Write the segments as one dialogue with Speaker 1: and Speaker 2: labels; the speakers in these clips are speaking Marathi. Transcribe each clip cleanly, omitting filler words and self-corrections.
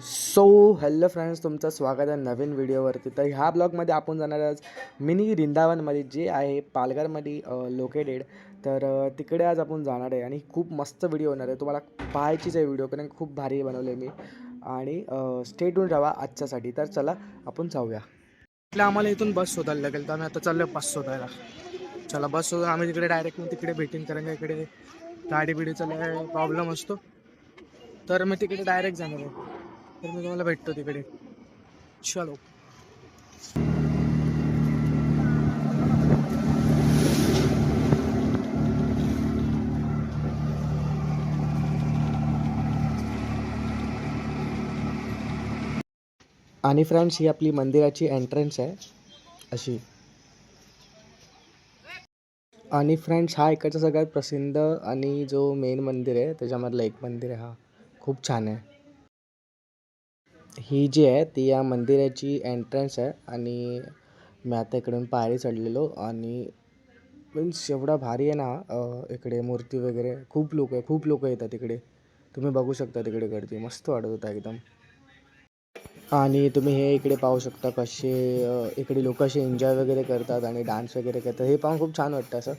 Speaker 1: सो हॅलो फ्रेंड्स, तुमचं स्वागत आहे नवीन व्हिडिओवरती. तर ह्या ब्लॉगमध्ये आपण जाणार आज मिनी वृंदावनमध्ये जे आहे पालघरमध्ये लोकेटेड. तर तिकडे आज आपण जाणार आहे आणि खूप मस्त व्हिडिओ होणार आहे. तुम्हाला पाहायचीच आहे व्हिडिओ, कारण खूप भारी बनवले मी. आणि स्टे ट्यून राहा आजच्यासाठी. तर चला आपण जाऊया. आम्हाला इथून बस शोधायला लागेल, तर आम्ही आता चाललो बस शोधायला. चला बस शोधून आम्ही तिकडे डायरेक्ट तिकडे भेटेन, कारण इकडे गाडी बिडीचा प्रॉब्लेम असतो. तर मी तिकडे डायरेक्ट जाणार आहे. तर मी तुम्हाला भेटतो तिकडे. चलो. आणि फ्रेंड्स, ही आपली मंदिराची एंट्रन्स आहे अशी. आणि फ्रेंड्स, हा इकडचा सगळ्यात प्रसिद्ध आणि जो मेन मंदिर आहे त्याच्यामधलं एक मंदिर आहे. हा खूप छान आहे. ही जी आहे ती या मंदिराची एंट्रन्स आहे. आणि मी आता इकडून पायरी चढलेलो आणि मीन्स एवढा भारी आहे ना. इकडे मूर्ती वगैरे खूप लोक येतात इकडे. तुम्ही बघू शकता तिकडे गर्दी मस्त वाटत होता एकदम. आणि तुम्ही हे इकडे पाहू शकता कसे इकडे लोक असे एन्जॉय वगैरे करतात आणि डान्स वगैरे करतात. हे पाहून खूप छान वाटतं असं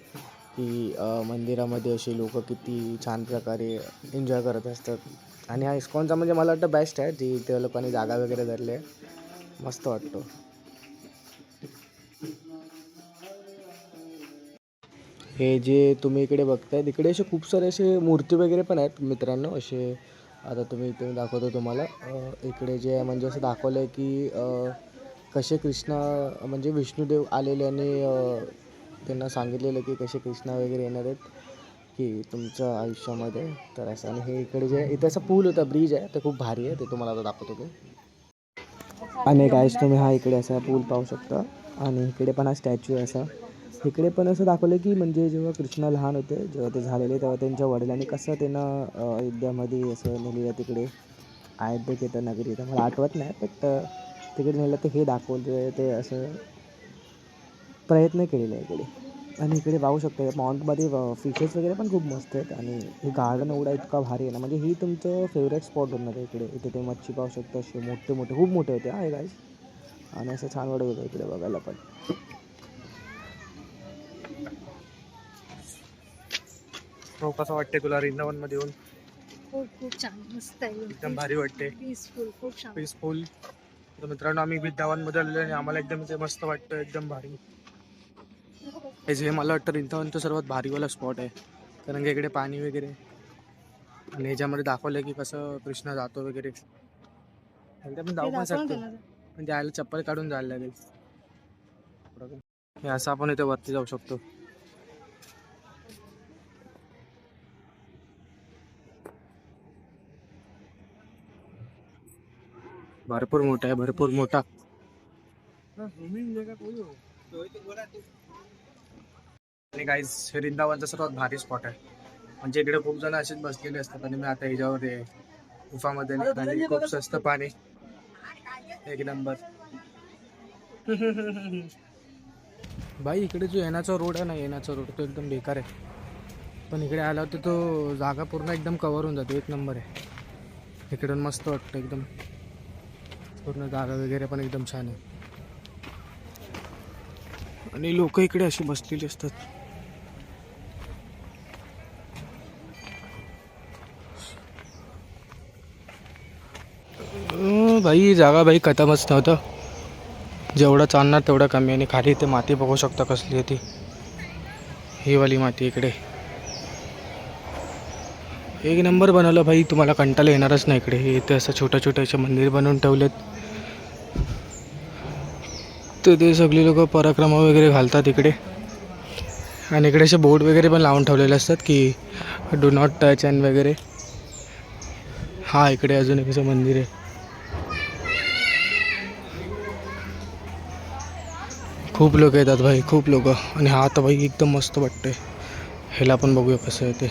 Speaker 1: की मंदिरामध्ये असे लोक किती छान प्रकारे एन्जॉय करत असतात. आणि हा इस्कॉनचा म्हणजे मला वाटतं बेस्ट आहे, जी त्या लोकांनी जागा वगैरे धरली आहे. मस्त वाटतो. हे जे तुम्ही इकडे बघताय तिकडे असे खूप सारे असे मूर्ती वगैरे पण आहेत मित्रांनो. असे आता इथे दाखवतो तुम्हाला. इकडे जे आहे म्हणजे असं दाखवलं आहे की कसे कृष्णा म्हणजे विष्णुदेव आलेले आणि त्यांना सांगितलेलं की कसे कृष्णा वगैरे येणार आहेत की तुमच्या आयुष्यामध्ये. तर असं. आणि हे इकडे जे इथे असं पूल होता, ब्रिज आहे, ते खूप भारी आहे. ते तुम्हाला आता दाखवतो मी. आणि गाईस, तुम्ही हा इकडे असा पूल पाहू शकता. आणि इकडे पण हा स्टॅच्यू आहे असा. इकडे पण असं दाखवलं की म्हणजे जेव्हा कृष्ण लहान होते, जेव्हा ते झालेले, तेव्हा त्यांच्या वडिलांनी कसं त्यांना अयोध्यामध्ये असं नेलेलं तिकडे. अयोध्येत येतं नगरी, तर मला आठवत नाही, बट तिकडे नेलं तर हे दाखवलं ते असं प्रयत्न केलेले आहे इकडे. आणि इकडे पाहू शकता माउंटमध्ये फिशेस वगैरे पण खूप मस्त आहेत. आणि हे गार्डन एवढा इतका भारी आहे ना, म्हणजे ही तुमचं फेवरेट स्पॉट होणार आहे इकडे. इथे ते मच्छी पाहू शकता, असे मोठे खूप मोठे होते हा हे गाईज. आणि असं छान वाटत होतं इकडे बघायला पण. हो, कसं वाटते तुला वृंदावनमध्ये येऊन?
Speaker 2: खूप छान, मस्त आहे.
Speaker 1: एकदम भारी वाटते.
Speaker 2: पीसफुल, खूप छान.
Speaker 1: पीसफुल. तर मित्रांनो, आम्ही वृंदावनमध्ये आलेलो आणि आम्हाला एकदम ते मस्त वाटतं, एकदम भारी. हे मला वाटतं वृंदावनचं सर्वात भारीवाला स्पॉट आहे, कारण की इकडे पाणी वगैरे आणि ह्याच्यामध्ये दाखवलं की कसं कृष्णा जातो वगैरे. एकदा आपण जाऊ पण शकतो, पण जायला चप्पल काढून जायला लागेल. हे असं आपण इथे वरती जाऊ शकतो. भरपूर मोठा आहे, भरपूर मोठा. आणि गाईज, हे वृंदावनचा सर्वात भारी स्पॉट आहे. म्हणजे इकडे खूप जण असेच बसलेले असतात. आणि मी आता ह्याच्यावर गुफामध्ये निघाली. खूप स्वस्त पाणी, एक नंबर. बाई, इकडे जो येण्याचा रोड आहे ना, येण्याचा रोड तो एकदम बेकार आहे. पण इकडे आल्यावर तर तो जागा पूर्ण एकदम कव्हर होऊन जातो. एक नंबर आहे. इकडून मस्त वाटतं एकदम. पूर्ण जागा वगैरे पण एकदम छान आहे. आणि लोक इकडे अशी बसलेली असतात. भाई, जागा भाई खतमच नव्हतं. जेवढं चालणार तेवढं कमी. आणि खाली इथे माती बघू शकता कसली आहे ती. ही वाली माती इकडे एक नंबर बनवलं भाई. तुम्हाला कंटाळा येणारच नाही इकडे. इथे असं छोटे असे मंदिर बनवून ठेवलेत. तर ते सगळे लोक परिक्रमा वगैरे घालतात इकडे. आणि इकडे असे बोर्ड वगैरे पण लावून ठेवलेले असतात की डू नॉट टच अँड वगैरे. हा, इकडे अजून एक असं मंदिर आहे. खूप लोक येतात भाई, खूप लोक. आणि हा आता भाई एकदम मस्त वाटतंय. ह्याला पण बघूया कसं आहे ते.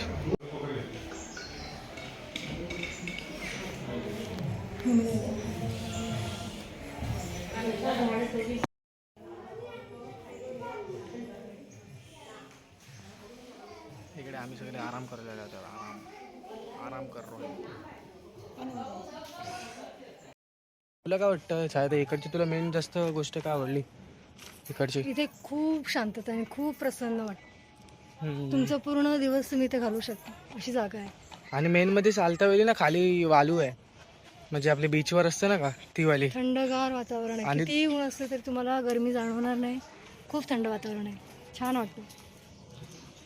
Speaker 1: इकडे आम्ही सगळे आराम करायला जातो. आराम कर रहे. तुला काय वाटतं छाया ताई, इकडची तुला मेन जास्त गोष्ट काय आवडली इकडची?
Speaker 2: इथे खूप शांतता आणि खूप प्रसन्न वाटतं.
Speaker 1: हम्म.
Speaker 2: तुमचा पूर्ण दिवस तुम्ही इथे घालू शकता अशी जागा आहे.
Speaker 1: आणि मेन मध्ये चालता वेळी ना खाली वालू आहे, म्हणजे आपली बीचवर असतं ना का ती वाली.
Speaker 2: थंडगार वातावरण आहे.
Speaker 1: आणि-
Speaker 2: कितीही ऊन असलं तरी तुम्हाला गरमी जाणवणार नाही. खूप थंड वातावरण आहे. छान वाटतं.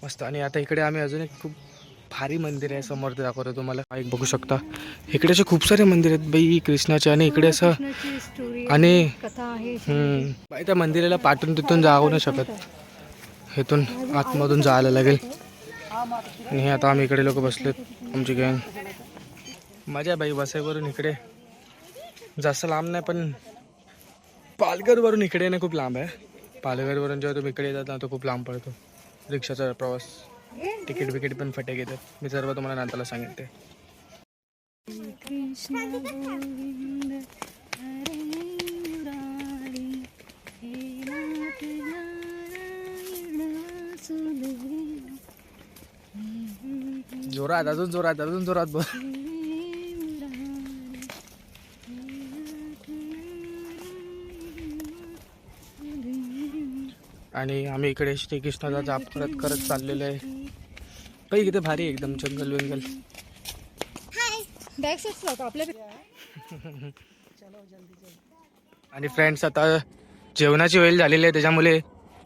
Speaker 1: मस्त. आणि आता इकडे आम्ही अजून एक खूप भारी मंदिर आहे समोर, ते दाखवतो तुम्हाला. एक बघू शकता इकडे असे खूप सारे मंदिर आहेत बाई कृष्णाचे. आणि इकडे असं
Speaker 2: कृष्णाची स्टोरी
Speaker 1: आणि
Speaker 2: कथा आहे.
Speaker 1: बाई त्या मंदिराला पाठून तिथून जाऊ नाही शकत, इथून आतमधून जायला लागेल. आणि हे आता आम्ही इकडे लोक बसलेत आमची गँग. मजा आहे बाई वसईवरून इकडे. जास्त लांब नाही पण पालघरवरून इकडे ना खूप लांब आहे. पालघरवरून जेव्हा तुम्ही इकडे येतात ना तो खूप लांब पडतो रिक्षाचा प्रवास. तिकीट बिकीट पण फटे घेतात. मी सर्व तुम्हाला नंतरला सांगेन ते.
Speaker 2: कृष्ण गोविंद हरे मुरारी हे नाथ नारायण वासुदेव
Speaker 1: जोरात, अजून जोरात, अजून जोरात बोल. आणि आम्ही इकडे श्रीकृष्णाचा जाप करत करत चाललेलो आहे. काही किती भारी आहे एकदम जंगल वेंगल.
Speaker 2: बॅग्स आपल्या
Speaker 1: आणि फ्रेंड्स आता जेवणाची वेळ झालेली आहे, त्याच्यामुळे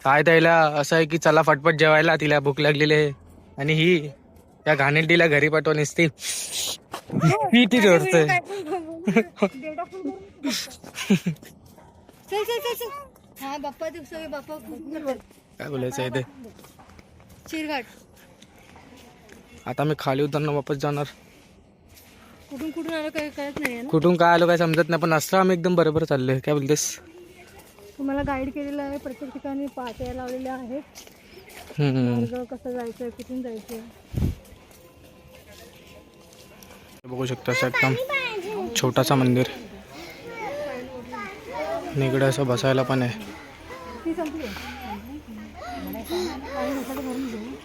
Speaker 1: काय द्यायला असं आहे की चला फटफट जेवायला, तिला भूक लागलेली आहे. आणि ही या घाणेरडीला घरी पाठवून असते ती जोडतोय.
Speaker 2: चल चल चल चल. हा बाप्पा दिवसा बाप्पा
Speaker 1: काय बोलायचं आहे ते.
Speaker 2: चिरघाट
Speaker 1: आता मी खाली उतरणं वापस जाणार.
Speaker 2: कुठून कुठून आलं काही कळत नाही ना.
Speaker 1: कुठून काय आलो काय समजत नाही, पण असं आम्ही एकदम बरोबर चाललोय. काय बोलतेस?
Speaker 2: तुम्हाला गाईड केलेलं आहे. प्रत्येक ठिकाणी पाट्या लावलेल्या आहेत. मार्ग कसं जायचंय, कुठून जायचंय.
Speaker 1: बघू शकतो असं एकदम छोटासा मंदिर. आणि इकडे असं बसायला पण आहे.
Speaker 2: ती संपली.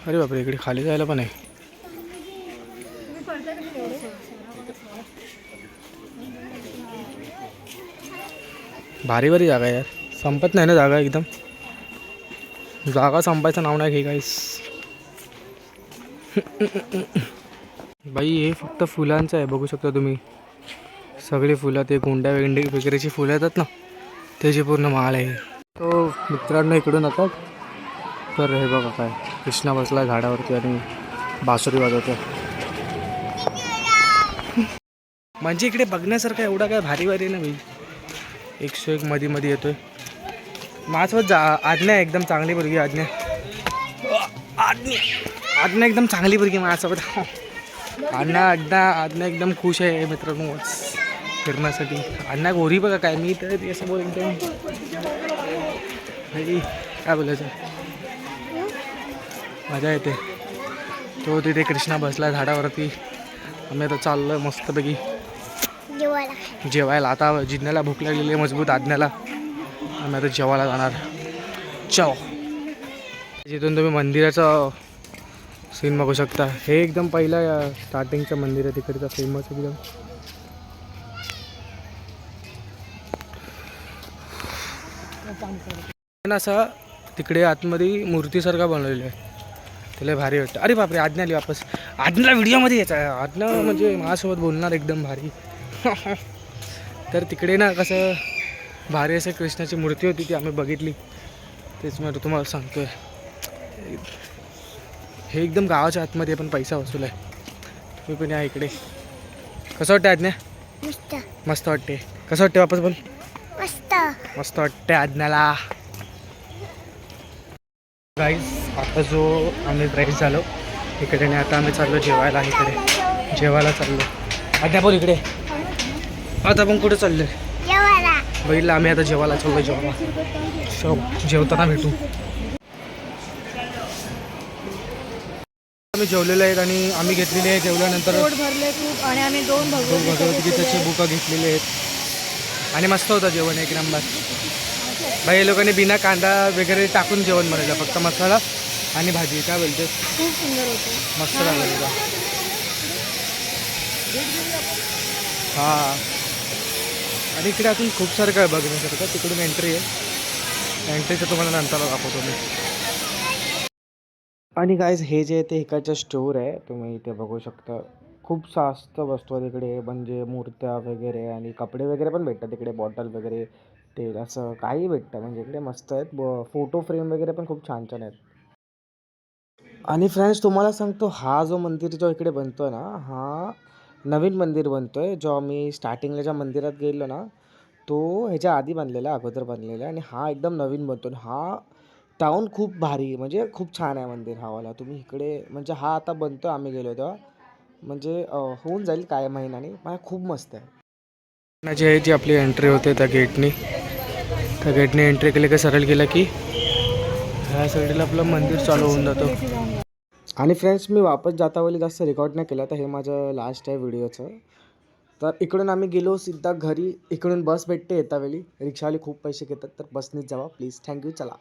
Speaker 1: अरे बापरे, इकडे खाली जायला पण आहे. भारी भारी जागा आहे यार, संपत नाही ना जागा एकदम. जागा संपायचं नाव नाही घे गाईस. बाई हे फक्त फुलांचं आहे, बघू शकता तुम्ही. सगळे फुलं, ते गोंड्या वेंडी वगैरेची फुलं येतात ना, त्याची पूर्ण माळ आहे. तो मित्रांनो इकडून आता तर हे बघा काय कृष्णा बसला झाडावरती आणि बासुरी वाजवतो. म्हणजे इकडे बघण्यासारखं एवढा काय भारी भारी ना भाई. 101 मध्ये मध्ये येतोय. माझ्यासोबत आज्ञा एकदम चांगली पोरगी. आज्ञा आज्ञा एकदम चांगली पोरगी माझ्यासोबत. आज्ञा एकदम खुश आहे मित्रांनो फिरण्यासाठी. आज्ञा गोरी बघा काय, मी तर असं बोल एकदम काय बोलायचं, मजा येते. तो तिथे कृष्णा बसला झाडावरती. आम्ही आता चाललो आहे मस्तपैकी जेवायला. आता जिज्ञाला भूक लागलेली आहे मजबूत आज्ञाला. आम्ही आता जेवायला जाणार. चव. जिथून तुम्ही मंदिराचं सीन बघू शकता. हे एकदम पहिलं स्टार्टिंगचं मंदिर आहे तिकडचं फेमस एकदम. असं तिकडे आतमध्ये मूर्तीसारखा बनवलेलं आहे. त्याला भारी वाटतं. अरे बापरे, आज्ञा आली वापस. आज्ञाला व्हिडिओमध्ये यायचं आहे. आज्ञा म्हणजे माझ्यासोबत बोलणार एकदम भारी. तर तिकडे ना कसं भारी असं कृष्णाची मूर्ती होती, ती आम्ही बघितली. तेच मी तुम्हाला सांगतोय. हे एकदम गावाच्या आतमध्ये पण पैसा वसूल आहे. तुम्ही पण या इकडे. कसं वाटतं आज्ञा? मस्त वाटते. कसं वाटते वापस बोल? मस्त वाटते आज्ञाला. गाईज आता जो आम्ही फ्रेश झालो इकडे आणि आता आम्ही चाललो जेवायला. इकडे जेवायला चाललो. आज्ञा बोल इकडे. आता आपण कुठे चाललो? बघितलं आम्ही आता जेवायला चाललो. जेवताना भेटू. आम्ही जेवलेले आहेत आणि आम्ही घेतलेले आहे जेवल्यानंतर
Speaker 2: पोट भरले खूप. आणि आम्ही 2
Speaker 1: भगवद्गीतेचे बुका घेतलेले आहेत. आणि मस्त होतं जेवण एक नंबर. बाई लोकांनी बिना कांदा वगैरे टाकून जेवण बनवलं, फक्त मसाला आणि भाजी. काय बोलते?
Speaker 2: खूप सुंदर होतं.
Speaker 1: मस्त लागलं. हां आणि इकडे अजून खूप सारं काय बघण्यासारखं. तिकडून एंट्री आहे, एंट्रीचं तुम्हाला नंतर दाखवतो मी. आणि गाईज हे जे ते इकडचं स्टोअर आहे, तुम्ही इथे बघू शकता. खूप स्वस्त वस्तू आहेत इकडे, म्हणजे मूर्त्या वगैरे आणि कपडे वगैरे पण भेटतात इकडे, बॉटल वगैरे, तेल असं काही भेटतं. म्हणजे इकडे मस्त आहेत. फोटो फ्रेम वगैरे पण खूप छान छान आहेत. आणि फ्रेंड्स तुम्हाला सांगतो, हा जो मंदिर जो इकडे बनतोय ना, हा नवीन मंदिर बनतोय. जो आम्ही स्टार्टिंगला ज्या मंदिरात गेलो ना, तो ह्याच्या आधी बांधलेला आहे, अगोदर बांधलेला आहे. आणि हा एकदम नवीन बनतो. हा टाऊन खूप भारी, म्हणजे खूप छान आहे मंदिर हावाला. तुम्ही इकडे म्हणजे हा आता बनतो, आम्ही गेलो तेव्हा, म्हणजे होऊन जाईल काय महिन्याने. मला खूप मस्त आहे. जी आहे जी आपली एंट्री होते त्या गेटने एंट्री केली की सरळ गेलं की ह्या साईडला आपलं मंदिर चालू होऊन जातं. आणि फ्रेंड्स मी वापस जाता वेळी जास्त रेकॉर्ड नाही केलं, तर हे माझं लास्ट आहे व्हिडिओचं. तर इकडून आम्ही गेलो सिद्धा घरी. इकडून बस भेटते येता वेळी. रिक्षावाले खूप पैसे घेतात, तर बसनीच जावा प्लीज. थँक्यू. चला.